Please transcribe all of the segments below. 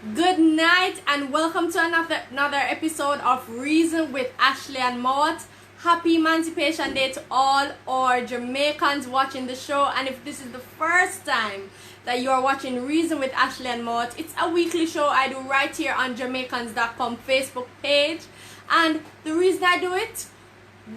Good night and welcome to another episode of Reason with Ashleigh-Ann Mowatt. Happy Emancipation Day to all our Jamaicans watching the show, and if this is the first time that you are watching Reason with Ashleigh-Ann Mowatt, it's a weekly show I do right here on Jamaicans.com Facebook page. And the reason I do it,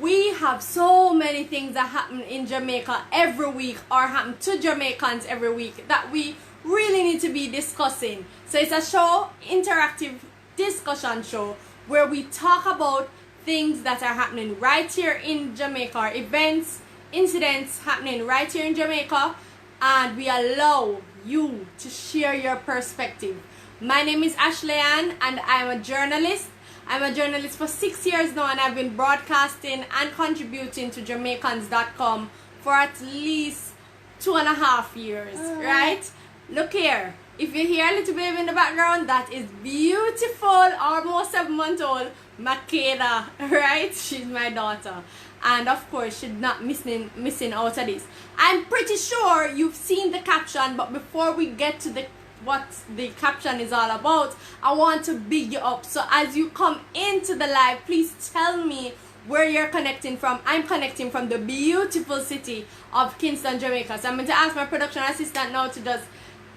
we have so many things that happen in Jamaica every week or happen to Jamaicans every week that we really need to be discussing. So it's a show, interactive discussion show, where we talk about things that are happening right here in Jamaica, or events, incidents happening right here in Jamaica, and we allow you to share your perspective. My name is Ashleigh-Ann and I'm a journalist. I'm a journalist for 6 years now, and I've been broadcasting and contributing to Jamaicans.com for at least 2.5 years, right? Look here, if you hear a little baby in the background, that is beautiful, almost 7-month-old Makeda, right? She's my daughter, and of course she's not missing out of this. I'm pretty sure you've seen the caption, but before we get to what the caption is all about, I want to big you up. So as you come into the live, please tell me where you're connecting from. I'm connecting from the beautiful city of Kingston, Jamaica. So I'm going to ask my production assistant now to just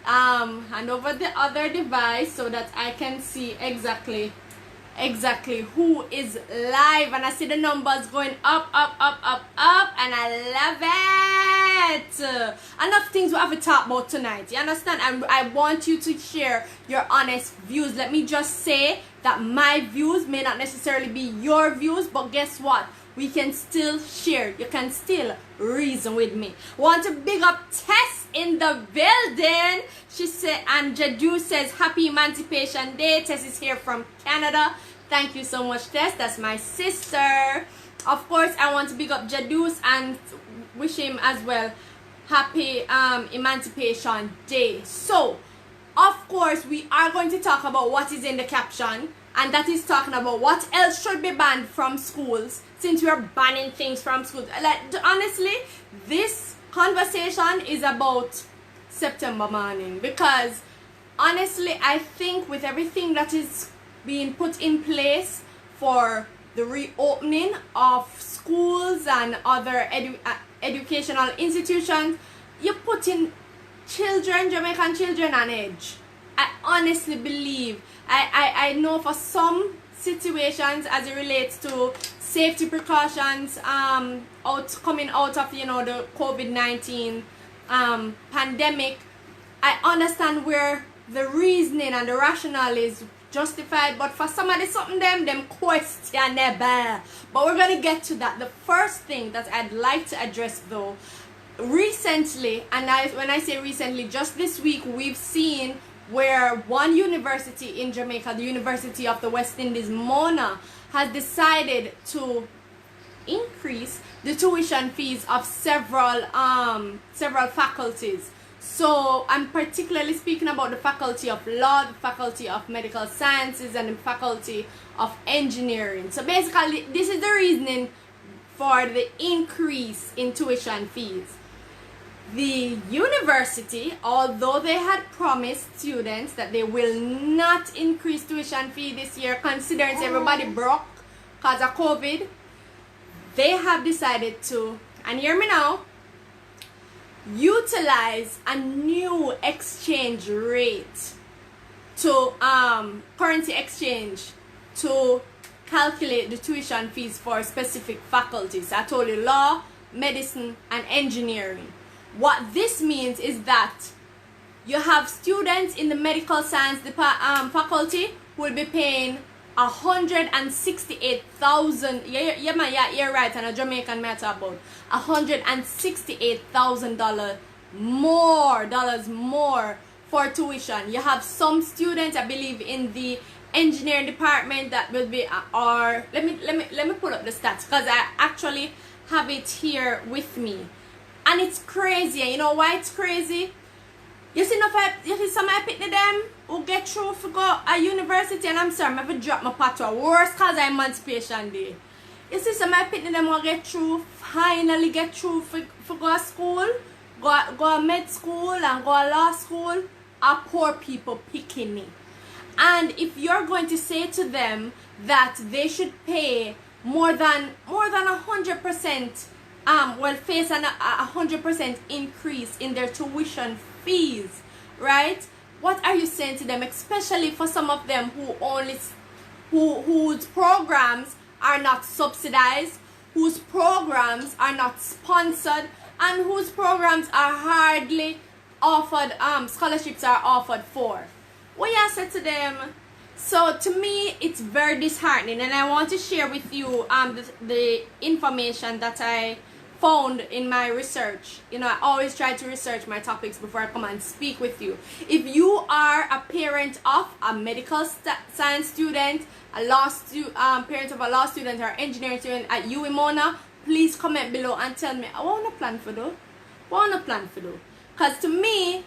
hand over the other device so that I can see exactly who is live, and I see the numbers going up, and I love it. Enough things we have to talk about tonight, you understand? And I want you to share your honest views. Let me just say that my views may not necessarily be your views, but guess what? We can still share. You can still reason with me. Want to big up Tess in the building. She said, and Jadu says, Happy Emancipation Day. Tess is here from Canada. Thank you so much, Tess. That's my sister. Of course, I want to big up Jadus and wish him as well Happy Emancipation Day. So, of course, we are going to talk about what is in the caption, and that is talking about what else should be banned from schools, since we are banning things from schools. Like, honestly, this conversation is about September morning, because honestly, I think with everything that is being put in place for the reopening of schools and other educational institutions, you're putting children, Jamaican children, on edge. I honestly believe, I know for some situations as it relates to safety precautions coming out of the COVID-19 pandemic, I understand where the reasoning and the rationale is justified, but for somebody something them questionable. But we're gonna get to that. The first thing that I'd like to address though, recently, and when I say recently, just this week, we've seen where one university in Jamaica, the University of the West Indies, Mona, has decided to increase the tuition fees of several faculties. So I'm particularly speaking about the Faculty of Law, the Faculty of Medical Sciences, and the Faculty of Engineering. So basically, this is the reasoning for the increase in tuition fees. The university, although they had promised students that they will not increase tuition fee this year, considering everybody broke because of COVID, they have decided to, and hear me now, utilize a new exchange rate to currency exchange to calculate the tuition fees for specific faculties. I told you law, medicine, and engineering. What this means is that you have students in the medical science faculty who will be paying 168,000. You're right, and a Jamaican matter about $168,000 more for tuition. You have some students, I believe, in the engineering department that will be, or let me pull up the stats, because I actually have it here with me, and it's crazy. And you know why it's crazy? You see, some I pick them who get through for go a university, and I'm sorry, I'm going to drop my patois. Worse because of Emancipation Day. You see, some I pick them who get through, finally get through for go to school, go to med school and go to law school, are poor people picking me. And if you're going to say to them that they should pay more than 100%, face a 100% increase in their tuition fees, right? What are you saying to them, especially for some of them whose programs are not subsidized, whose programs are not sponsored, and whose programs are hardly offered, scholarships are offered for? What you say to them? So to me, it's very disheartening, and I want to share with you the information that I found in my research. You know, I always try to research my topics before I come and speak with you. If you are a parent of a medical science student, a parent of a law student or engineering student at UWMona, please comment below and tell me, I want to plan for though. Because to me,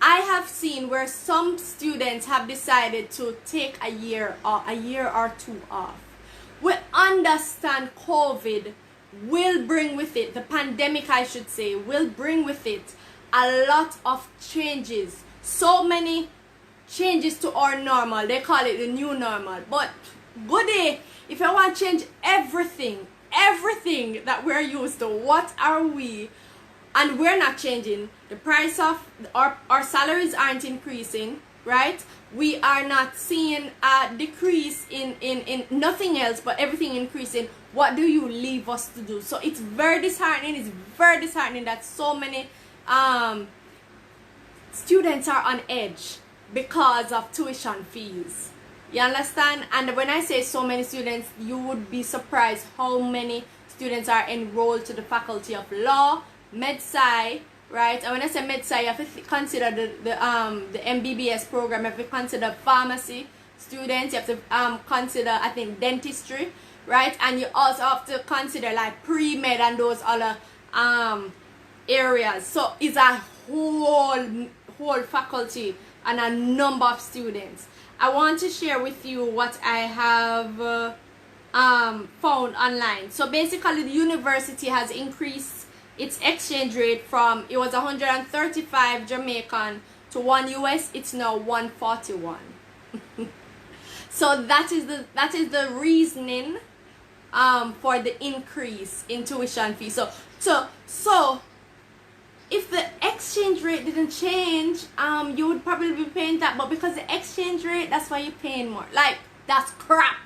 I have seen where some students have decided to take a year or two off. We understand COVID will bring with it, the pandemic I should say, will bring with it a lot of changes. So many changes to our normal. They call it the new normal. But good day, if I want to change everything that we're used to, what are we? And we're not changing. The price of our salaries aren't increasing, right? We are not seeing a decrease in nothing else but everything increasing. What do you leave us to do? So it's very disheartening. It's very disheartening that so many students are on edge because of tuition fees. You understand? And when I say so many students, you would be surprised how many students are enrolled to the Faculty of Law, Med-Sci, right? And when I say Med-Sci, you have to consider the MBBS program. You have to consider pharmacy students. You have to consider, I think, dentistry, right? And you also have to consider like pre-med and those other areas. So it's a whole faculty and a number of students. I want to share with you what I have found online. So basically, the university has increased its exchange rate from, it was 135 Jamaican to 1 US. It's now 141. So that is the reasoning for the increase in tuition fee. So if the exchange rate didn't change, you would probably be paying that, but because the exchange rate, that's why you're paying more. Like, that's crap.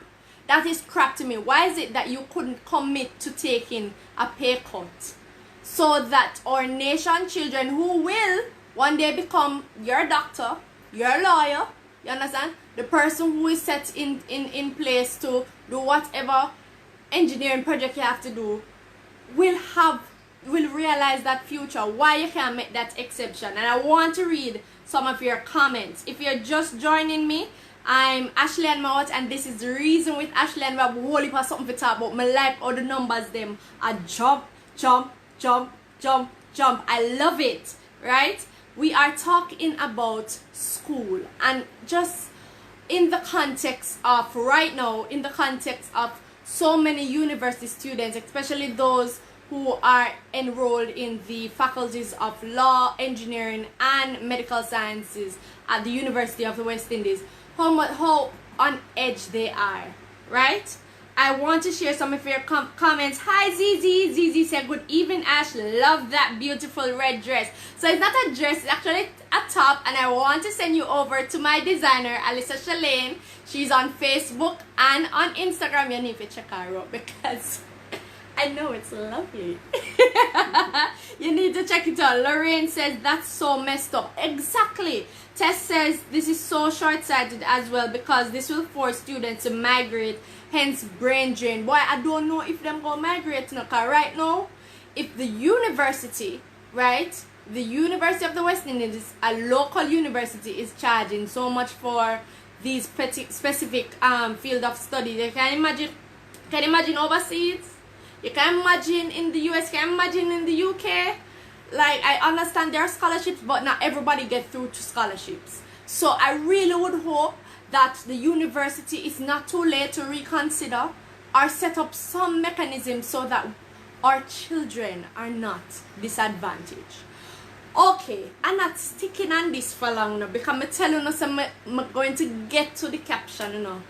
That is crap to me. Why is it that you couldn't commit to taking a pay cut so that our nation children who will one day become your doctor, your lawyer, you understand, the person who is set in place to do whatever engineering project you have to do, will realize that future, why you can't make that exception. And I want to read some of your comments. If you're just joining me, I'm Ashleigh-Ann Mowatt, and this is the reason with Ashleigh-Ann. We have a whole heap of something to talk about. My life, all the numbers them are jump. I love it, right? We are talking about school, and just in the context of right now, in the context of so many university students, especially those who are enrolled in the faculties of law, engineering, and medical sciences at the University of the West Indies, how on edge they are, right? I want to share some of your comments. Hi Zizi. Zizi said, good evening Ash, love that beautiful red dress. So it's not a dress, it's actually a top, and I want to send you over to my designer, Ashleigh-Ann. She's on Facebook and on Instagram. You need to check her out because I know it's lovely. You need to check it out. Lorraine says, that's so messed up. Exactly. Tess says, this is so short-sighted as well because this will force students to migrate, hence brain drain. Boy, I don't know if them go migrate now, because right now, if the university, right, the University of the West Indies, a local university, is charging so much for these specific field of study, you can imagine overseas. You can imagine in the US, can imagine in the UK. Like, I understand there are scholarships, but not everybody gets through to scholarships. So I really would hope that the university is not too late to reconsider or set up some mechanism so that our children are not disadvantaged. Okay, I'm not sticking on this for long now because I'm telling us I'm going to get to the caption, you know.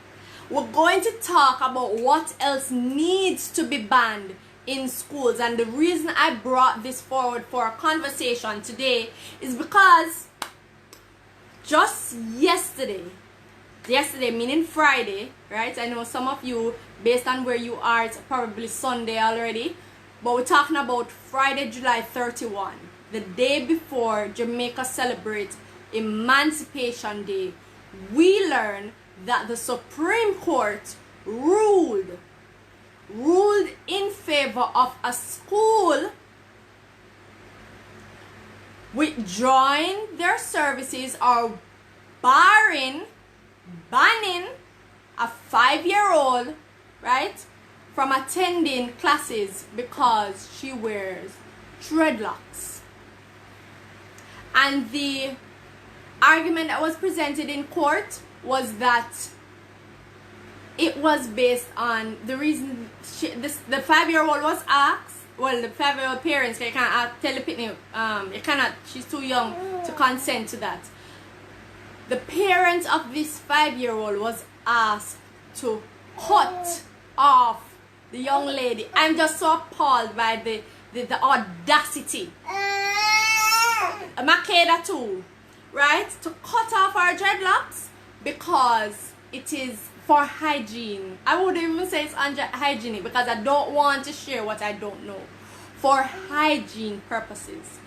We're going to talk about what else needs to be banned in schools, and the reason I brought this forward for a conversation today is because just yesterday meaning Friday, right? I know some of you, based on where you are, it's probably Sunday already, but we're talking about Friday, July 31, the day before Jamaica celebrates Emancipation Day. We learn that the Supreme Court ruled in favor of a school withdrawing their services or banning a 5-year-old, right, from attending classes because she wears dreadlocks. And the argument that was presented in court was that it was based on the reason the 5-year-old was asked. Well, the 5-year-old parents, they can't tell the pitney, you cannot, she's too young to consent to that. The parents of this 5-year-old was asked to cut off the young lady. I'm just so appalled by the audacity. Makeda too, right? To cut off our dreadlocks because it is for hygiene. I wouldn't even say it's hygienic because I don't want to share what I don't know. For hygiene purposes.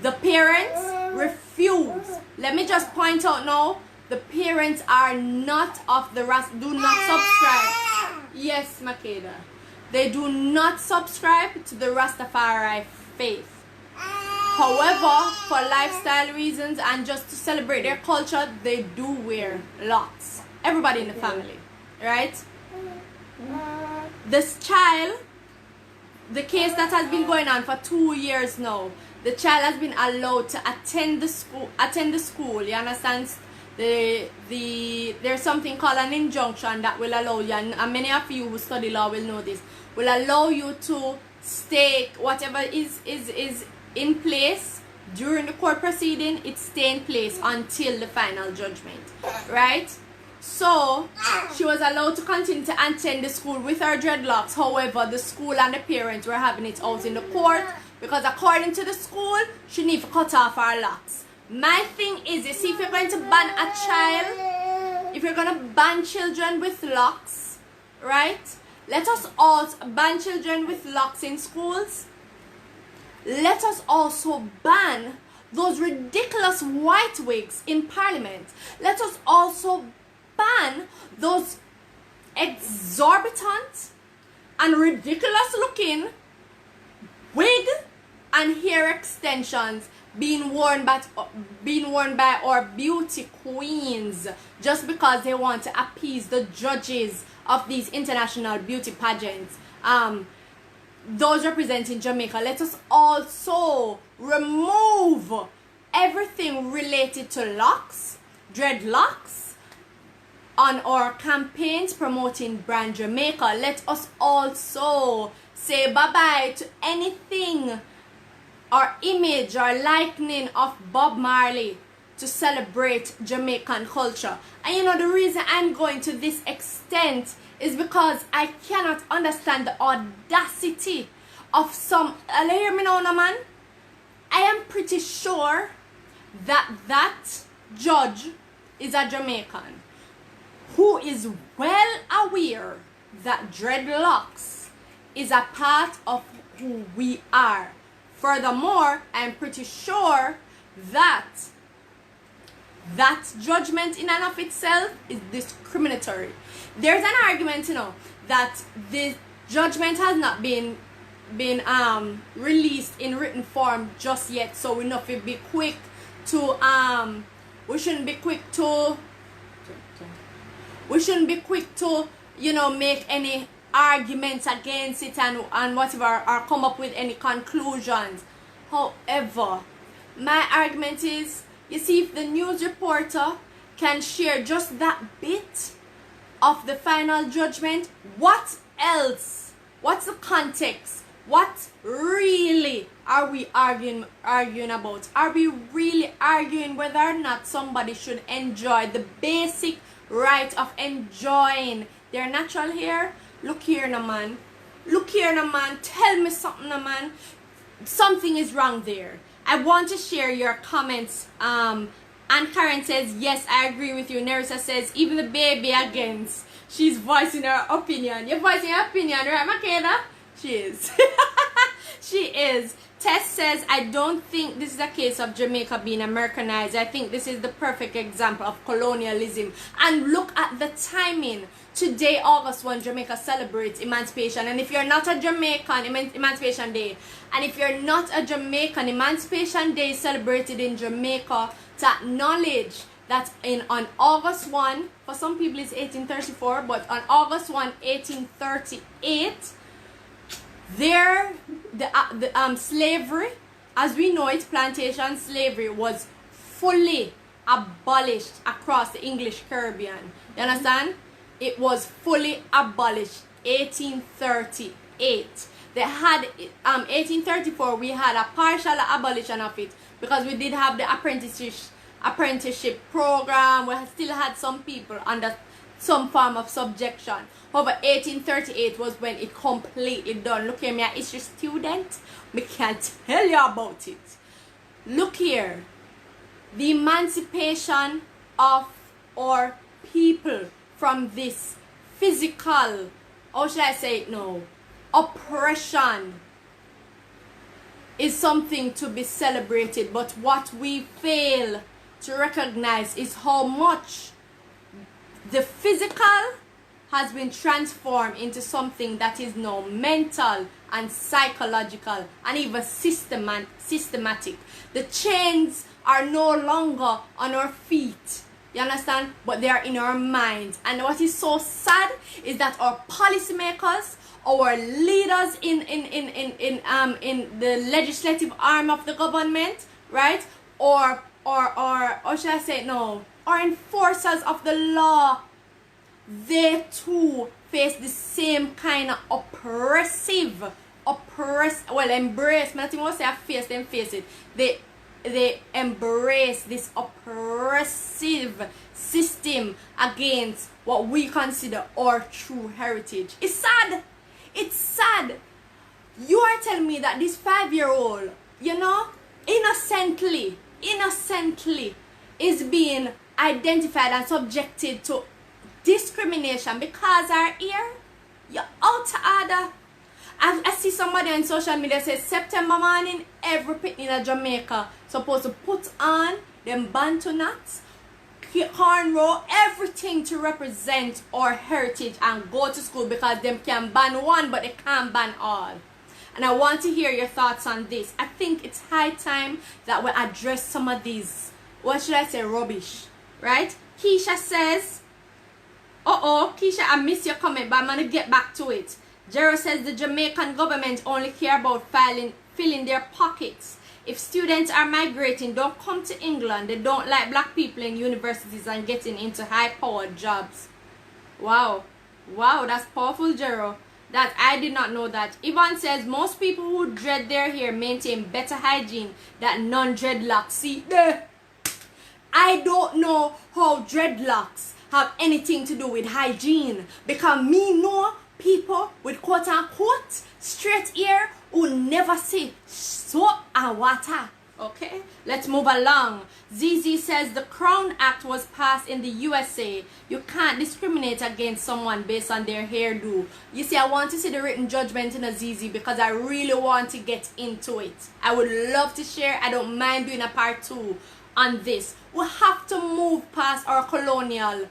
The parents refuse. Let me just point out now, the parents are not of the do not subscribe. Yes, Makeda. They do not subscribe to the Rastafari faith. However, for lifestyle reasons and just to celebrate their culture, they do wear locks. Everybody in the family, right? This child, the case that has been going on for 2 years now, the child has been allowed to attend the school. You understand? There's something called an injunction that will allow you, and many of you who study law will know this, will allow you to stay, whatever is in place during the court proceeding, it stay in place until the final judgment, right? So she was allowed to continue to attend the school with her dreadlocks. However, the school and the parents were having it out in the court because according to the school, she needs to cut off her locks. My thing is, you see, if you're going to ban a child, if you're going to ban children with locks, right? Let us also ban children with locks in schools. Let us also ban those ridiculous white wigs in Parliament. Let us also ban those exorbitant and ridiculous looking wig and hair extensions being worn by our beauty queens just because they want to appease the judges of these international beauty pageants, those representing Jamaica. Let us also remove everything related to locks, dreadlocks, on our campaigns promoting brand Jamaica. Let us also say bye-bye to anything or image or likening of Bob Marley to celebrate Jamaican culture. And you know, the reason I'm going to this extent is because I cannot understand the audacity of some. Hear me now, man. I am pretty sure that that judge is a Jamaican who is well aware that dreadlocks is a part of who we are. Furthermore, I'm pretty sure that that judgment in and of itself is discriminatory. There's an argument, you know, that the judgment has not been released in written form just yet, so we know if be quick to we shouldn't be quick to you know, make any arguments against it and whatever, or come up with any conclusions. However, my argument is, you see, if the news reporter can share just that bit of the final judgment, what else? What's the context? What really are we arguing about? Are we really arguing whether or not somebody should enjoy the basic right of enjoying their natural hair? Look here now, man. Look here now, man. Tell me something now, man. Something is wrong there. I want to share your comments. And Karen says, yes, I agree with you. Nerissa says, even the baby against. She's voicing her opinion. You're voicing your opinion, right, Makeda? She is. She is. Tess says, I don't think this is a case of Jamaica being Americanized. I think this is the perfect example of colonialism. And look at the timing. Today, August 1, Jamaica celebrates Emancipation. And if you're not a Jamaican, Emancipation Day. And if you're not a Jamaican, Emancipation Day is celebrated in Jamaica to acknowledge that on August 1, for some people it's 1834, but on August 1, 1838, slavery, as we know it, plantation slavery was fully abolished across the English Caribbean. You understand? It was fully abolished. 1838. They had 1834. We had a partial abolition of it because we did have the apprenticeship program. We still had some people under some form of subjection. However, 1838 was when it completely done. Look here, me a history student. Me can't tell you about it. Look here. The emancipation of our people from this physical, how should I say it now, oppression is something to be celebrated. But what we fail to recognize is how much the physical has been transformed into something that is now mental and psychological and even systematic. The chains are no longer on our feet, you understand, but they are in our minds. And what is so sad is that our policymakers, our leaders in the legislative arm of the government, right, or should I say no, or enforcers of the law, they too face the same kind of embrace, not even say face, them face it. They embrace this oppressive system against what we consider our true heritage. It's sad. It's sad. You are telling me that this 5-year-old, you know, innocently is being identified and subjected to discrimination because our ear, you're out to order. I see somebody on social media say September morning, every picnic in Jamaica supposed to put on them bantu knots, cornrow, everything to represent our heritage and go to school because them can ban one but they can't ban all. And I want to hear your thoughts on this. I think it's high time that we address some of these, what should I say, rubbish, right? Keisha says, Keisha, I missed your comment, but I'm going to get back to it. Jero says the Jamaican government only care about filling their pockets. If students are migrating, don't come to England. They don't like black people in universities and getting into high-powered jobs. Wow. Wow, that's powerful, Jero. That I did not know that. Yvonne says most people who dread their hair maintain better hygiene than non-dreadlocks. See, I don't know how dreadlocks have anything to do with hygiene, because me know people with quote-unquote straight hair who never see soap and water. Okay, let's move along. ZZ says the Crown Act was passed in the USA. You can't discriminate against someone based on their hairdo. You see, I want to see the written judgment in a ZZ because I really want to get into it. I would love to share. I don't mind doing a part 2 on this. We have to move past our colonial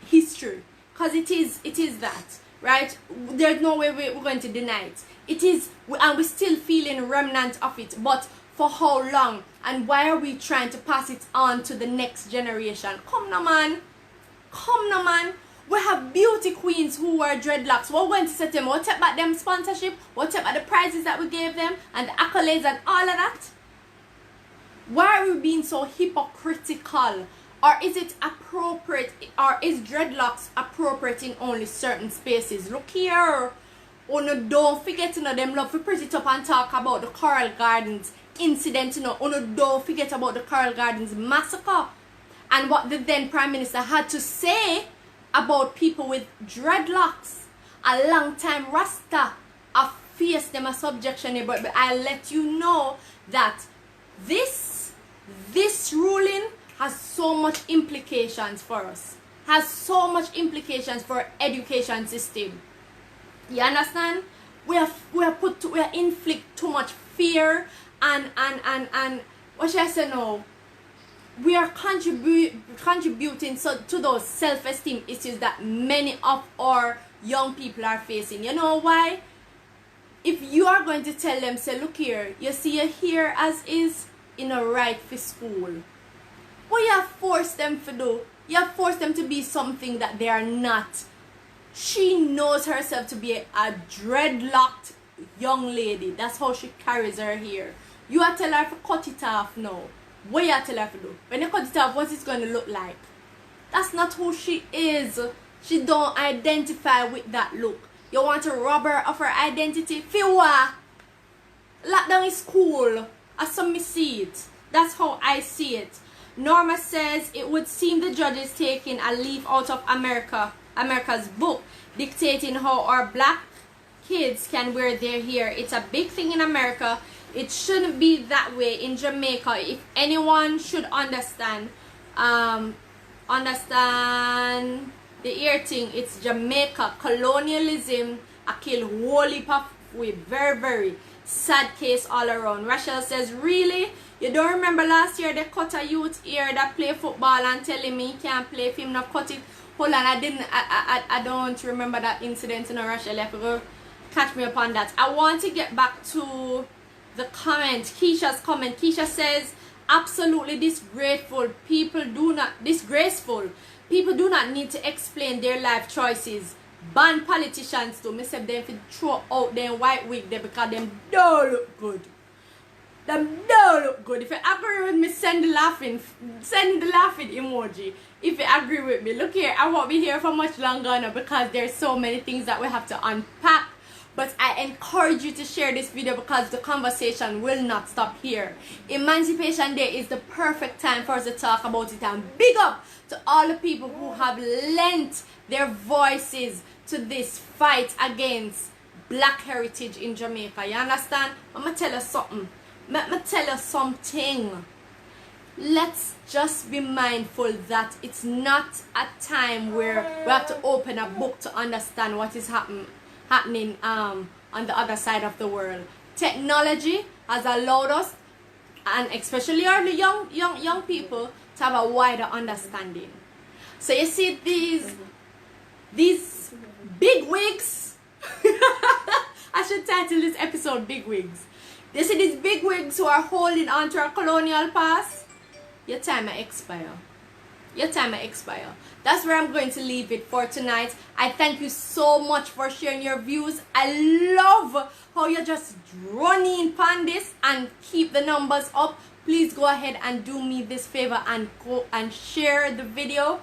history because it is that, right? There's no way we're going to deny it. It is, and we're still feeling remnants of it, but for how long? And why are we trying to pass it on to the next generation? Come now, man. Come now, man. We have beauty queens who wear dreadlocks. We're going to set them. What about them sponsorship? What about the prizes that we gave them and the accolades and all of that? Why are we being so hypocritical? Or is it appropriate, or is dreadlocks appropriate in only certain spaces? Look here. Oh no, don't forget, you know, them love to press it up and talk about the Coral Gardens incident, you know. Oh no, don't forget about the Coral Gardens massacre. And what the then Prime Minister had to say about people with dreadlocks. A long time Rasta. I face them a subjection, but I'll let you know that this ruling has so much implications for us. Has so much implications for our education system. You understand? We are inflict too much fear and what should I say now? We are contributing to those self-esteem issues that many of our young people are facing. You know why? If you are going to tell them, say, look here, you see you're here as is, in a right for school. What you have forced them to do? You have forced them to be something that they are not. She knows herself to be a dreadlocked young lady. That's how she carries her hair. You are telling her to cut it off now. What you are telling her to do? When you cut it off, what's it going to look like? That's not who she is. She don't identify with that look. You want to rob her of her identity? Fiwa! Lockdown is cool. I saw me see it. That's how I see it. Norma says it would seem the judge is taking a leaf out of America's book, dictating how our black kids can wear their hair. It's a big thing in America. It shouldn't be that way in Jamaica. If anyone should understand the ear thing, it's Jamaica. Colonialism, I kill whole heap of way. Very, very sad case all around. Rachel says, really? You don't remember last year they cut a youth ear that play football and telling me he can't play if him not cut it? Hold on, I don't remember that incident, you know, Rachel. You have to go catch me up on that. I want to get back to the comment, Keisha's comment. Keisha says, absolutely disgraceful. People do not need to explain their life choices. Ban politicians too. Me say them fi throw out them white wig there because them don't look good. Them don't look good. If you agree with me, send the laughing emoji. If you agree with me, look here, I won't be here for much longer now because there's so many things that we have to unpack. But I encourage you to share this video because the conversation will not stop here. Emancipation Day is the perfect time for us to talk about it, and big up to all the people who have lent their voices to this fight against black heritage in Jamaica. You understand? I'm going to tell you something. Let me tell you something. Let's just be mindful that it's not a time where we have to open a book to understand what is happening on the other side of the world. Technology has allowed us, and especially our young people, to have a wider understanding. So you see these big wigs. I should title this episode Big Wigs. You see these big wigs who are holding on to our colonial past. Your time may expire. Your time may expire. That's where I'm going to leave it for tonight. I thank you so much for sharing your views. I love how you're just running on this and keep the numbers up. Please go ahead and do me this favor and go and share the video.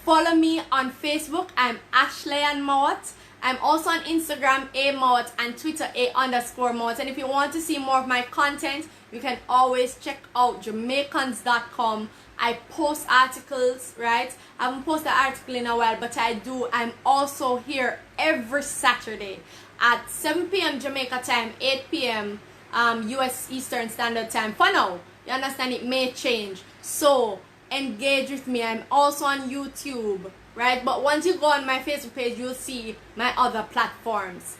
Follow me on Facebook. I'm Ashleigh-Ann Mowatt. I'm also on Instagram, A-Mowatt, and Twitter, A_Mowatt. And if you want to see more of my content, you can always check out Jamaicans.com. I post articles, right? I haven't posted an article in a while, but I do. I'm also here every Saturday at 7 p.m. Jamaica time, 8 p.m. US Eastern Standard Time. For now, you understand, it may change. So, engage with me. I'm also on YouTube, right? But once you go on my Facebook page, you'll see my other platforms.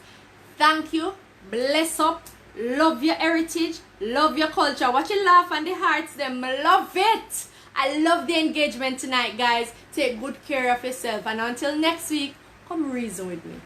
Thank you. Bless up. Love your heritage. Love your culture. Watch you laugh and the hearts, them. Love it. I love the engagement tonight, guys. Take good care of yourself. And until next week, come reason with me.